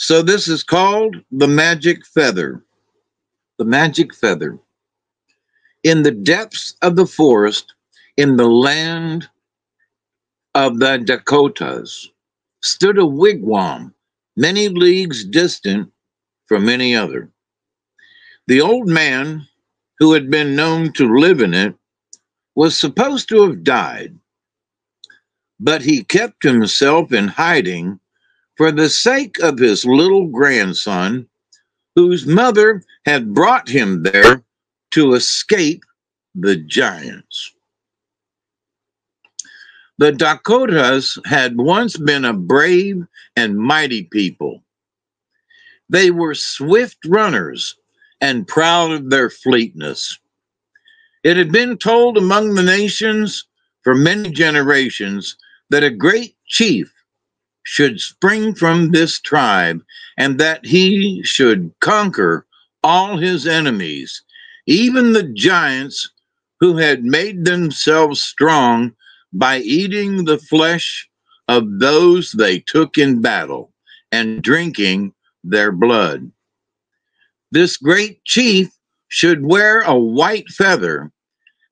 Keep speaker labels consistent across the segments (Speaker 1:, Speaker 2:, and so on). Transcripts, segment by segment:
Speaker 1: So this is called the magic feather. The magic feather. In the depths of the forest, in the land of the Dakotas, stood a wigwam many leagues distant from any other. The old man, who had been known to live in it, was supposed to have died, but he kept himself in hiding for the sake of his little grandson, whose mother had brought him there to escape the giants. The Dakotas had once been a brave and mighty people. They were swift runners and proud of their fleetness. It had been told among the nations for many generations that a great chief should spring from this tribe and that he should conquer all his enemies, even the giants who had made themselves strong by eating the flesh of those they took in battle and drinking their blood. This great chief should wear a white feather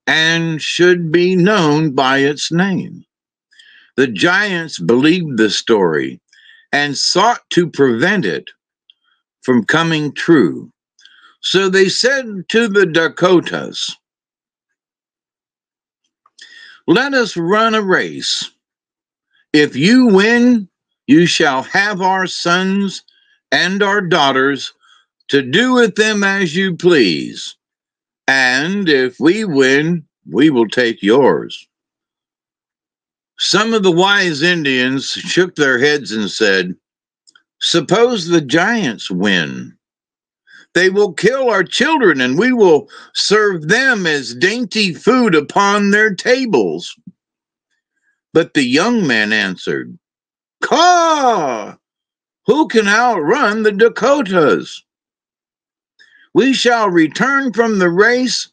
Speaker 1: and should be known by its name. The giants believed the story and sought to prevent it from coming true. So they said to the Dakotas, "Let us run a race. If you win, you shall have our sons and our daughters to do with them as you please. And if we win, we will take yours." Some of the wise Indians shook their heads and said, "Suppose the giants win. They will kill our children, and we will serve them as dainty food upon their tables." But the young man answered, "Caw! Who can outrun the Dakotas? We shall return from the race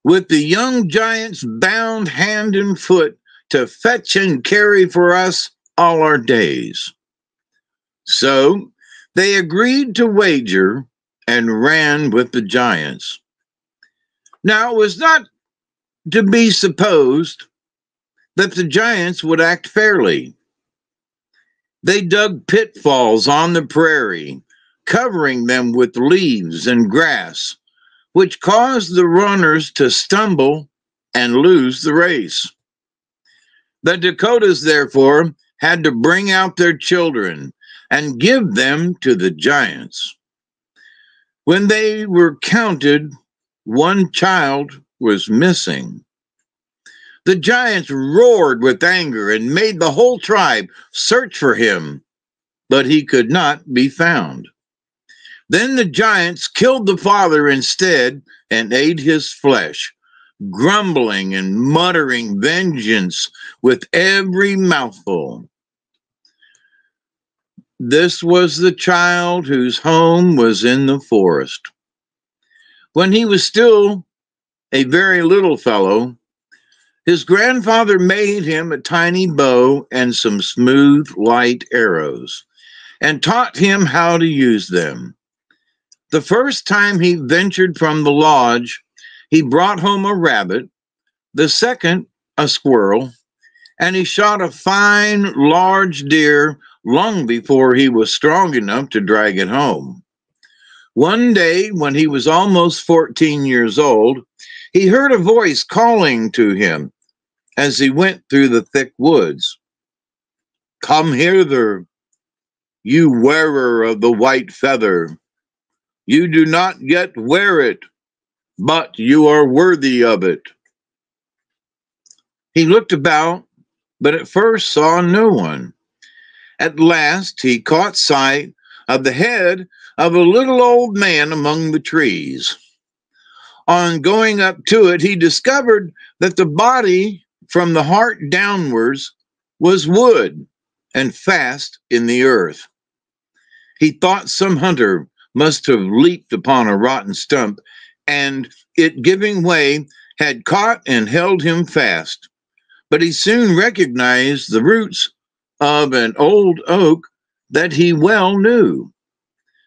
Speaker 1: with the young giants bound hand and foot to fetch and carry for us all our days." So they agreed to wager and ran with the giants. Now it was not to be supposed that the giants would act fairly. They dug pitfalls on the prairie, covering them with leaves and grass, which caused the runners to stumble and lose the race. The Dakotas, therefore, had to bring out their children and give them to the giants. When they were counted, one child was missing. The giants roared with anger and made the whole tribe search for him, but he could not be found. Then the giants killed the father instead and ate his flesh, grumbling and muttering vengeance with every mouthful. This was the child whose home was in the forest. When he was still a very little fellow, his grandfather made him a tiny bow and some smooth, light arrows, and taught him how to use them. The first time he ventured from the lodge, he brought home a rabbit, the second a squirrel, and he shot a fine, large deer long before he was strong enough to drag it home. One day, when he was almost 14 years old, he heard a voice calling to him as he went through the thick woods. "Come hither, you wearer of the white feather. You do not yet wear it, but you are worthy of it." He looked about, but at first saw no one. At last he caught sight of the head of a little old man among the trees. On going up to it, he discovered that the body from the heart downwards was wood and fast in the earth. He thought some hunter must have leaped upon a rotten stump, and it giving way had caught and held him fast. But he soon recognized the roots of an old oak that he well knew.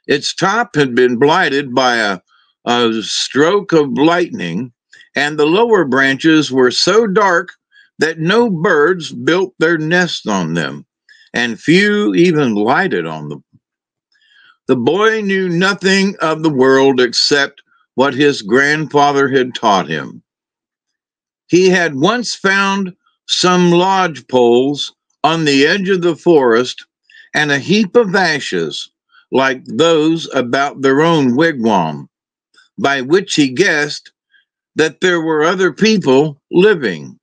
Speaker 1: Its top had been blighted by a stroke of lightning, and the lower branches were so dark that no birds built their nests on them, and few even lighted on them. The boy knew nothing of the world except what his grandfather had taught him. He had once found some lodge poles on the edge of the forest and a heap of ashes like those about their own wigwam, by which he guessed that there were other people living.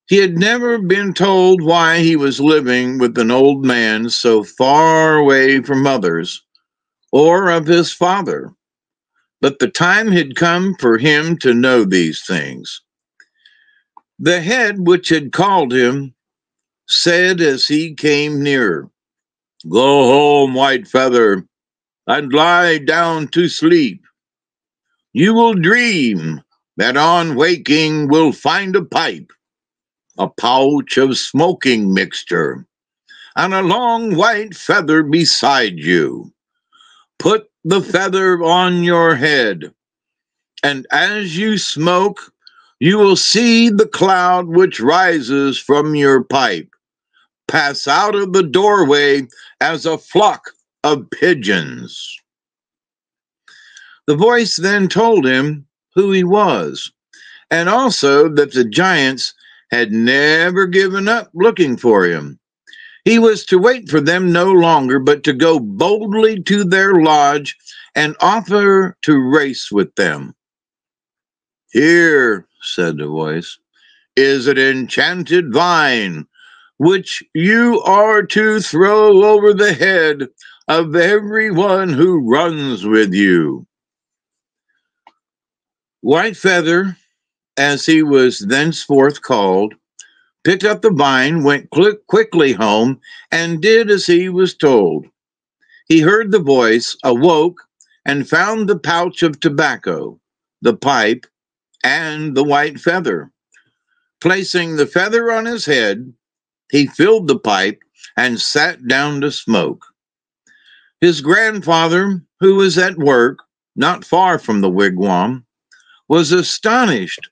Speaker 1: He had never been told why he was living with an old man so far away from others, or of his father, but the time had come for him to know these things. The head which had called him said as he came nearer, "Go home, White Feather, and lie down to sleep. You will dream that on waking will find a pipe, a pouch of smoking mixture, and a long white feather beside you. Put the feather on your head, and as you smoke, you will see the cloud which rises from your pipe pass out of the doorway as a flock of pigeons." The voice then told him who he was, and also that the giants had never given up looking for him. He was to wait for them no longer, but to go boldly to their lodge and offer to race with them. "Here," said the voice, "is an enchanted vine, which you are to throw over the head of everyone who runs with you." White Feather, as he was thenceforth called, picked up the vine, went quickly home, and did as he was told. He heard the voice, awoke, and found the pouch of tobacco, the pipe, and the white feather. Placing the feather on his head, he filled the pipe and sat down to smoke. His grandfather, who was at work not far from the wigwam, was astonished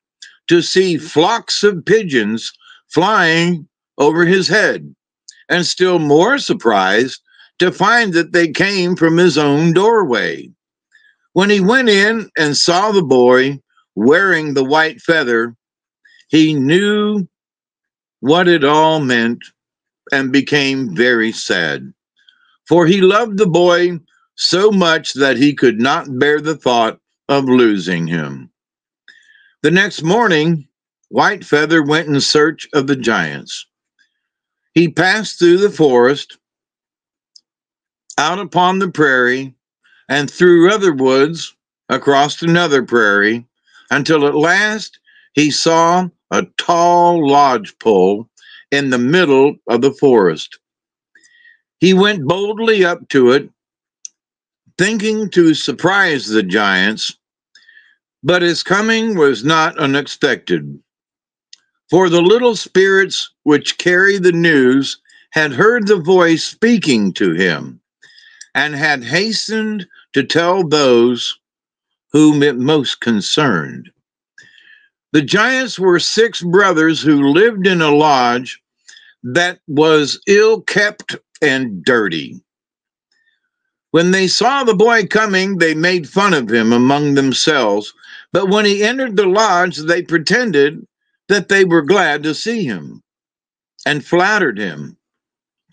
Speaker 1: to see flocks of pigeons flying over his head, and still more surprised to find that they came from his own doorway. When he went in and saw the boy wearing the white feather, he knew what it all meant and became very sad, for he loved the boy so much that he could not bear the thought of losing him. The next morning, White Feather went in search of the giants. He passed through the forest, out upon the prairie, and through other woods, across another prairie, until at last he saw a tall lodge pole in the middle of the forest. He went boldly up to it, thinking to surprise the giants, but his coming was not unexpected. For the little spirits which carry the news had heard the voice speaking to him, and had hastened to tell those whom it most concerned. The giants were 6 brothers who lived in a lodge that was ill-kept and dirty. When they saw the boy coming, they made fun of him among themselves, but when he entered the lodge, they pretended that they were glad to see him, and flattered him,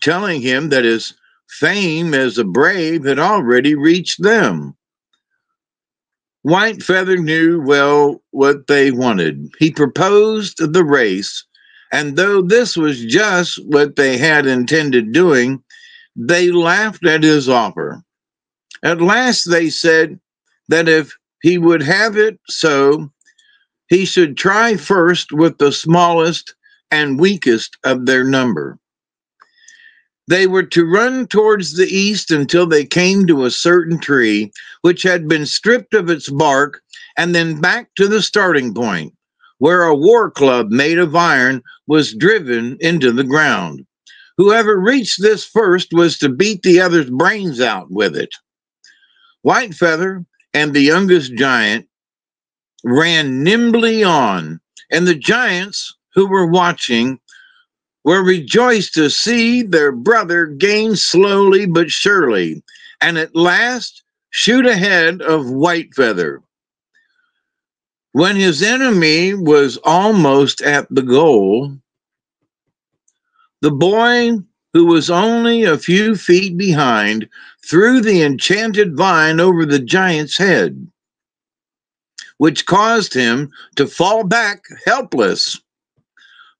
Speaker 1: telling him that his fame as a brave had already reached them. White Feather knew well what they wanted. He proposed the race, and though this was just what they had intended doing, they laughed at his offer. At last they said that if he would have it so, he should try first with the smallest and weakest of their number. They were to run towards the east until they came to a certain tree, which had been stripped of its bark, and then back to the starting point, where a war club made of iron was driven into the ground. Whoever reached this first was to beat the other's brains out with it. Whitefeather and the youngest giant ran nimbly on, and the giants who were watching were rejoiced to see their brother gain slowly but surely, and at last shoot ahead of Whitefeather. When his enemy was almost at the goal, the boy, who was only a few feet behind, threw the enchanted vine over the giant's head, which caused him to fall back helpless.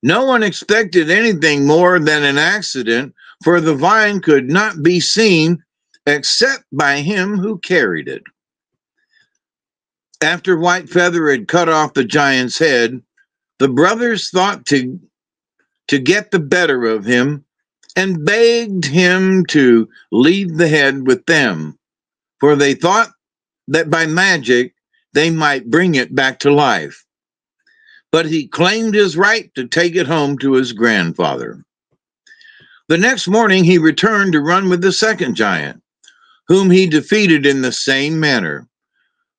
Speaker 1: No one expected anything more than an accident, for the vine could not be seen except by him who carried it. After Whitefeather had cut off the giant's head, the brothers thought to get the better of him and begged him to leave the head with them, for they thought that by magic they might bring it back to life. But he claimed his right to take it home to his grandfather. The next morning he returned to run with the second giant, whom he defeated in the same manner.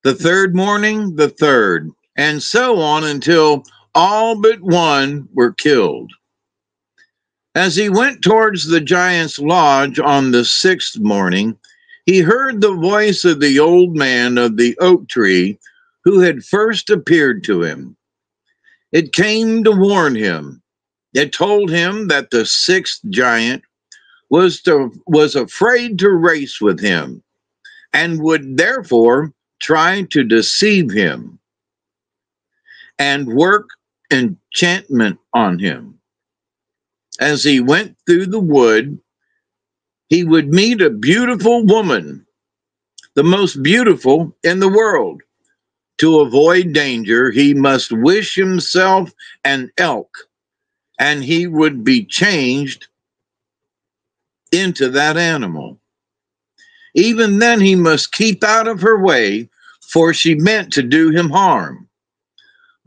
Speaker 1: The third morning, the third, and so on until all but one were killed. As he went towards the giant's lodge on the sixth morning, he heard the voice of the old man of the oak tree who had first appeared to him. It came to warn him. It told him that the sixth giant was afraid to race with him and would therefore try to deceive him and work enchantment on him. As he went through the wood, he would meet a beautiful woman, the most beautiful in the world. To avoid danger, he must wish himself an elk, and he would be changed into that animal. Even then, he must keep out of her way, for she meant to do him harm.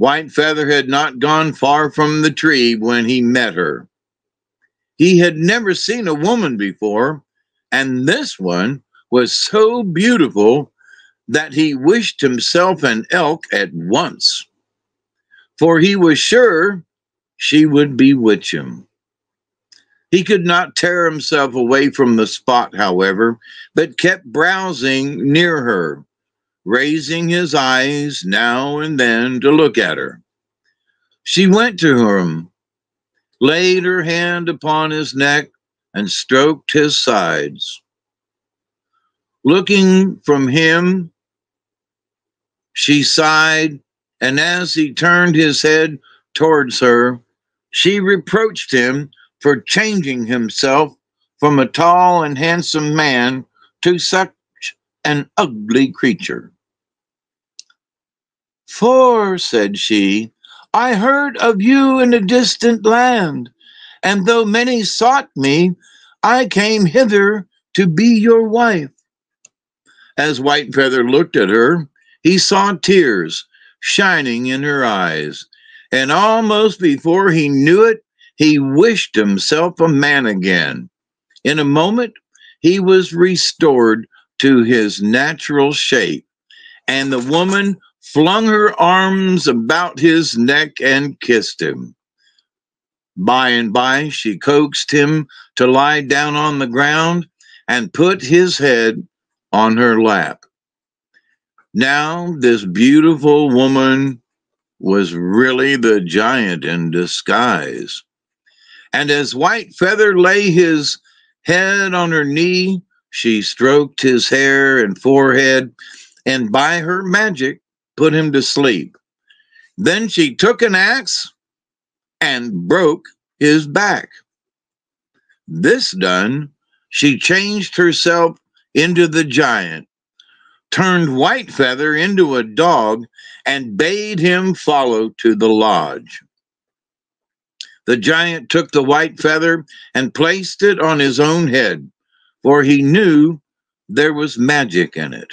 Speaker 1: Whitefeather had not gone far from the tree when he met her. He had never seen a woman before, and this one was so beautiful that he wished himself an elk at once, for he was sure she would bewitch him. He could not tear himself away from the spot, however, but kept browsing near her, raising his eyes now and then to look at her. She went to him, laid her hand upon his neck, and stroked his sides. Looking from him, she sighed, and as he turned his head towards her, she reproached him for changing himself from a tall and handsome man to such an ugly creature. "For," said she, "I heard of you in a distant land, and though many sought me, I came hither to be your wife." As Whitefeather looked at her, he saw tears shining in her eyes, and almost before he knew it, he wished himself a man again. In a moment, he was restored to his natural shape, and the woman flung her arms about his neck and kissed him. By and by, she coaxed him to lie down on the ground and put his head on her lap. Now, this beautiful woman was really the giant in disguise. And as Whitefeather lay his head on her knee, she stroked his hair and forehead, and by her magic put him to sleep. Then she took an axe and broke his back. This done, she changed herself into the giant, turned Whitefeather into a dog, and bade him follow to the lodge. The giant took the Whitefeather and placed it on his own head, for he knew there was magic in it,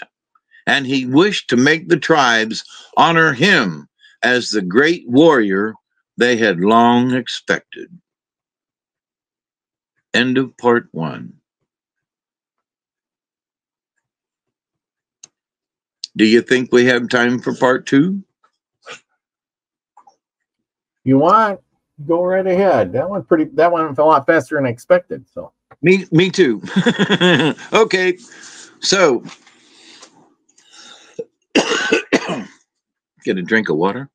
Speaker 1: and he wished to make the tribes honor him as the great warrior they had long expected. End of part 1. Do you think we have time for part 2?
Speaker 2: You want? Go right ahead. That one went a lot faster than I expected. So
Speaker 1: me too. Okay, so get a drink of water,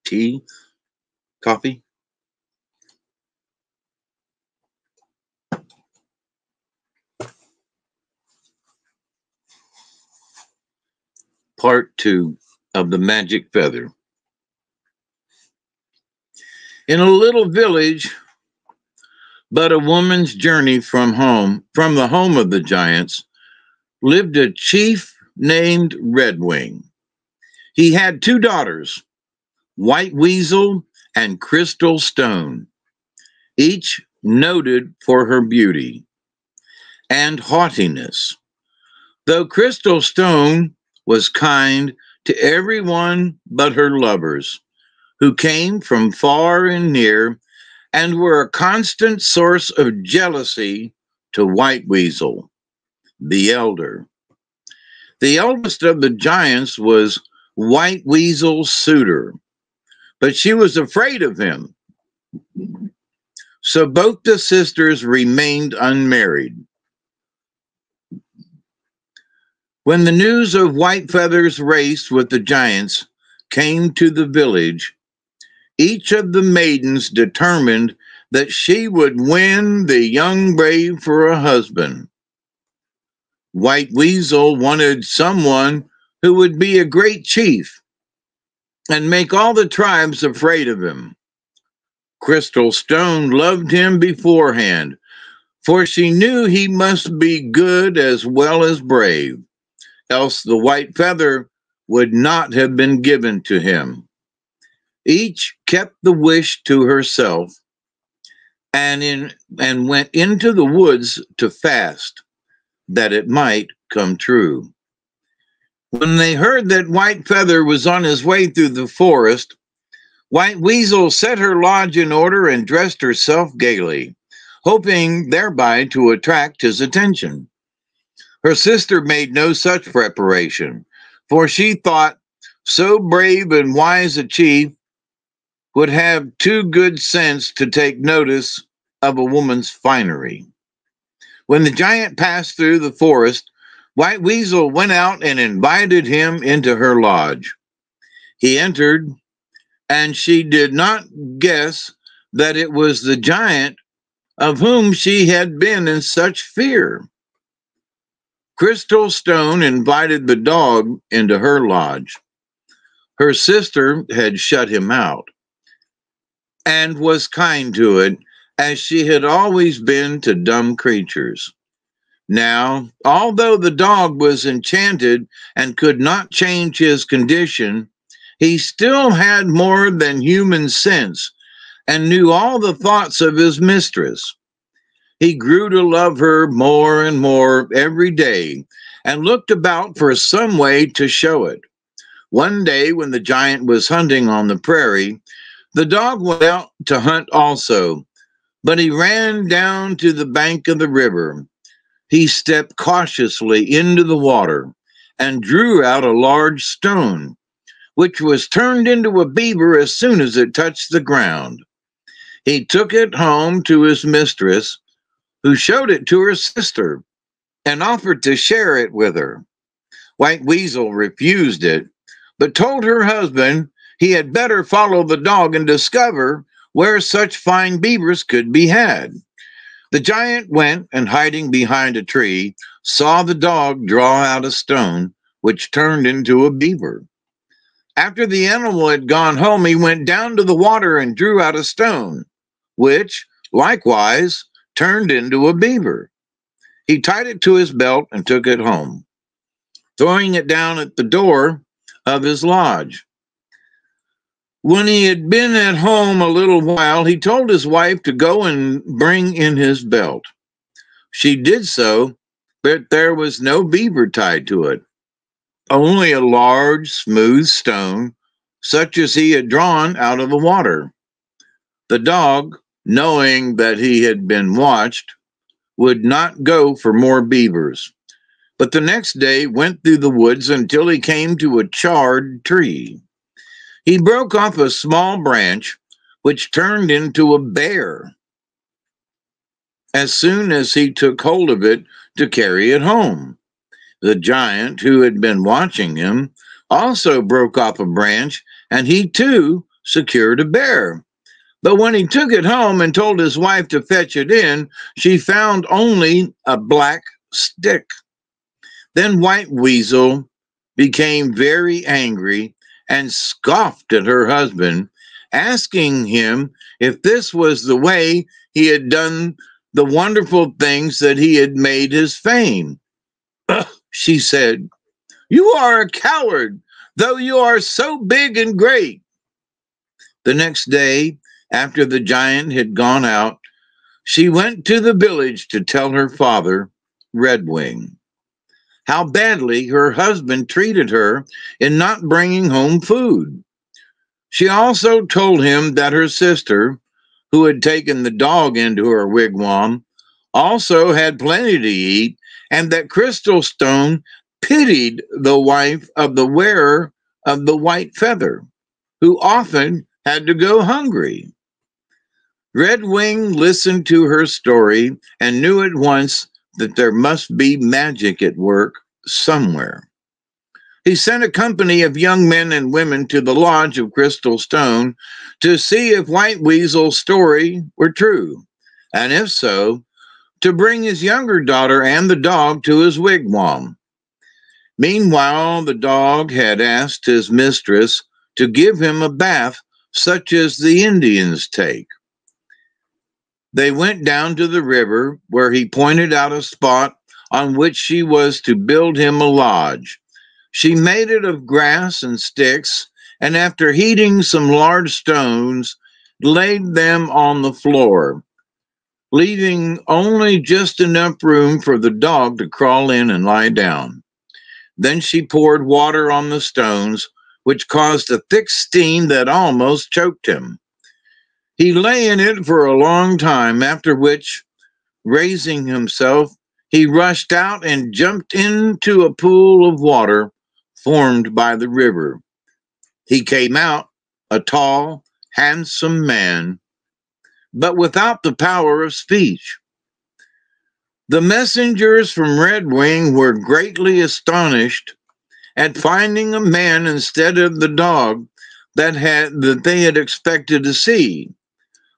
Speaker 1: tea, coffee. Part 2 of The Magic Feather. In a little village, but a woman's journey from the home of the giants, lived a chief named Redwing. He had 2 daughters, White Weasel and Crystal Stone, each noted for her beauty and haughtiness. Though Crystal Stone was kind to everyone but her lovers, who came from far and near and were a constant source of jealousy to White Weasel, the elder. The eldest of the giants was White Weasel's suitor, but she was afraid of him. So both the sisters remained unmarried. When the news of White Feather's race with the giants came to the village, each of the maidens determined that she would win the young brave for a husband. White Weasel wanted someone who would be a great chief and make all the tribes afraid of him. Crystal Stone loved him beforehand, for she knew he must be good as well as brave, else the white feather would not have been given to him. Each kept the wish to herself and went into the woods to fast, that it might come true. When they heard that White Feather was on his way through the forest, White Weasel set her lodge in order and dressed herself gaily, hoping thereby to attract his attention. Her sister made no such preparation, for she thought so brave and wise a chief would have too good sense to take notice of a woman's finery. When the giant passed through the forest, White Weasel went out and invited him into her lodge. He entered, and she did not guess that it was the giant of whom she had been in such fear. Crystal Stone invited the dog into her lodge. Her sister had shut him out and was kind to it, as she had always been to dumb creatures. Now, although the dog was enchanted and could not change his condition, he still had more than human sense and knew all the thoughts of his mistress. He grew to love her more and more every day and looked about for some way to show it. One day, when the giant was hunting on the prairie, the dog went out to hunt also, but he ran down to the bank of the river. He stepped cautiously into the water and drew out a large stone, which was turned into a beaver as soon as it touched the ground. He took it home to his mistress, who showed it to her sister and offered to share it with her. White Weasel refused it, but told her husband he had better follow the dog and discover where such fine beavers could be had. The giant went, and hiding behind a tree, saw the dog draw out a stone, which turned into a beaver. After the animal had gone home, he went down to the water and drew out a stone, which, likewise, turned into a beaver. He tied it to his belt and took it home, throwing it down at the door of his lodge. When he had been at home a little while, he told his wife to go and bring in his belt. She did so, but there was no beaver tied to it, only a large, smooth stone, such as he had drawn out of the water. The dog knowing that he had been watched, would not go for more beavers, but the next day went through the woods until he came to a charred tree. He broke off a small branch, which turned into a bear as soon as he took hold of it to carry it home. The giant, who had been watching him, also broke off a branch, and he too secured a bear. But when he took it home and told his wife to fetch it in, she found only a black stick. Then White Weasel became very angry and scoffed at her husband, asking him if this was the way he had done the wonderful things that he had made his fame. She said, "You are a coward, though you are so big and great." The next day, after the giant had gone out, she went to the village to tell her father, Redwing, how badly her husband treated her in not bringing home food. She also told him that her sister, who had taken the dog into her wigwam, also had plenty to eat, and that Crystal Stone pitied the wife of the wearer of the white feather, who often had to go hungry. Redwing listened to her story and knew at once that there must be magic at work somewhere. He sent a company of young men and women to the lodge of Crystal Stone to see if White Weasel's story were true, and if so, to bring his younger daughter and the dog to his wigwam. Meanwhile, the dog had asked his mistress to give him a bath such as the Indians take. They went down to the river, where he pointed out a spot on which she was to build him a lodge. She made it of grass and sticks, and after heating some large stones, laid them on the floor, leaving only just enough room for the dog to crawl in and lie down. Then she poured water on the stones, which caused a thick steam that almost choked him. He lay in it for a long time, after which, raising himself, he rushed out and jumped into a pool of water formed by the river. He came out a tall, handsome man, but without the power of speech. The messengers from Redwing were greatly astonished at finding a man instead of the dog that they had expected to see,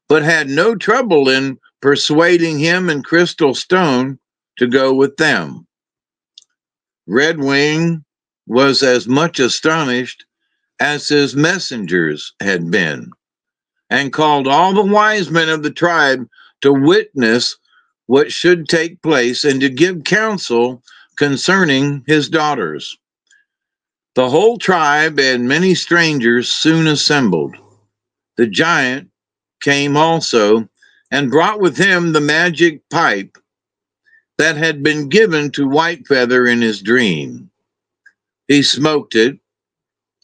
Speaker 1: but had no trouble in persuading him and Crystal Stone to go with them. Redwing was as much astonished as his messengers had been, and called all the wise men of the tribe to witness what should take place and to give counsel concerning his daughters. The whole tribe and many strangers soon assembled. The giant came also and brought with him the magic pipe that had been given to Whitefeather in his dream. He smoked it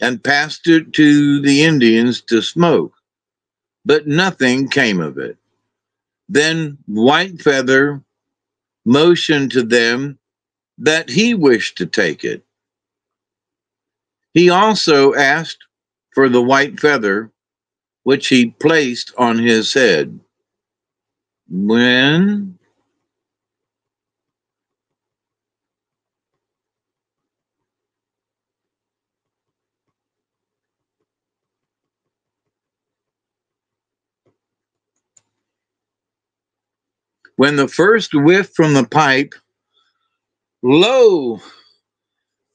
Speaker 1: and passed it to the Indians to smoke, but nothing came of it. Then Whitefeather motioned to them that he wished to take it. He also asked for the white feather, which he placed on his head. When the first whiff from the pipe, lo,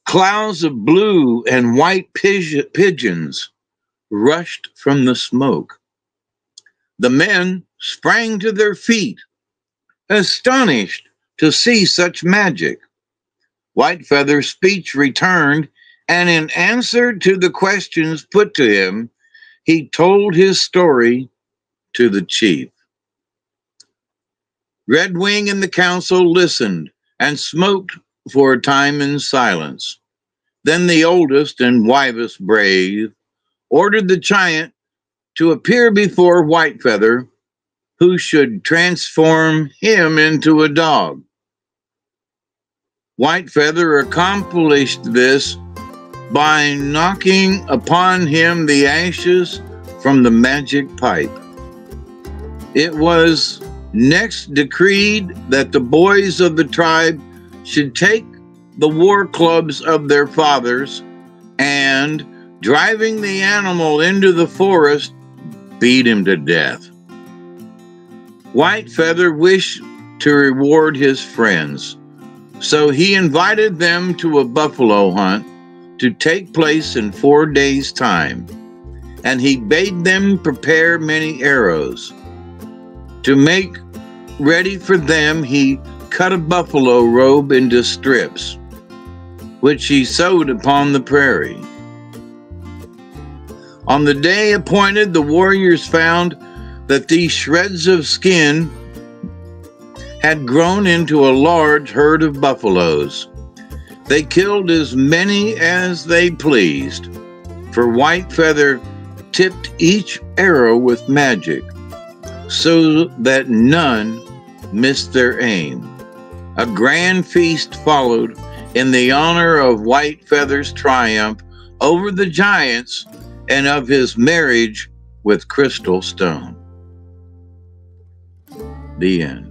Speaker 1: clouds of blue and white pigeons rushed from the smoke. The men sprang to their feet, astonished to see such magic. Whitefeather's speech returned, and in answer to the questions put to him, he told his story to the chief. Redwing and the council listened and smoked for a time in silence. Then the oldest and wisest brave ordered the giant to appear before Whitefeather who should transform him into a dog. Whitefeather accomplished this by knocking upon him the ashes from the magic pipe. It was next decreed that the boys of the tribe should take the war clubs of their fathers and, driving the animal into the forest, beat him to death. Whitefeather wished to reward his friends, so he invited them to a buffalo hunt to take place in 4 days' time, and he bade them prepare many arrows. To make ready for them, he cut a buffalo robe into strips, which he sewed upon the prairie. On the day appointed, the warriors found that these shreds of skin had grown into a large herd of buffaloes. They killed as many as they pleased, for Whitefeather tipped each arrow with magic, so that none missed their aim. A grand feast followed in the honor of Whitefeather's triumph over the giants and of his marriage with Crystal Stone. The end.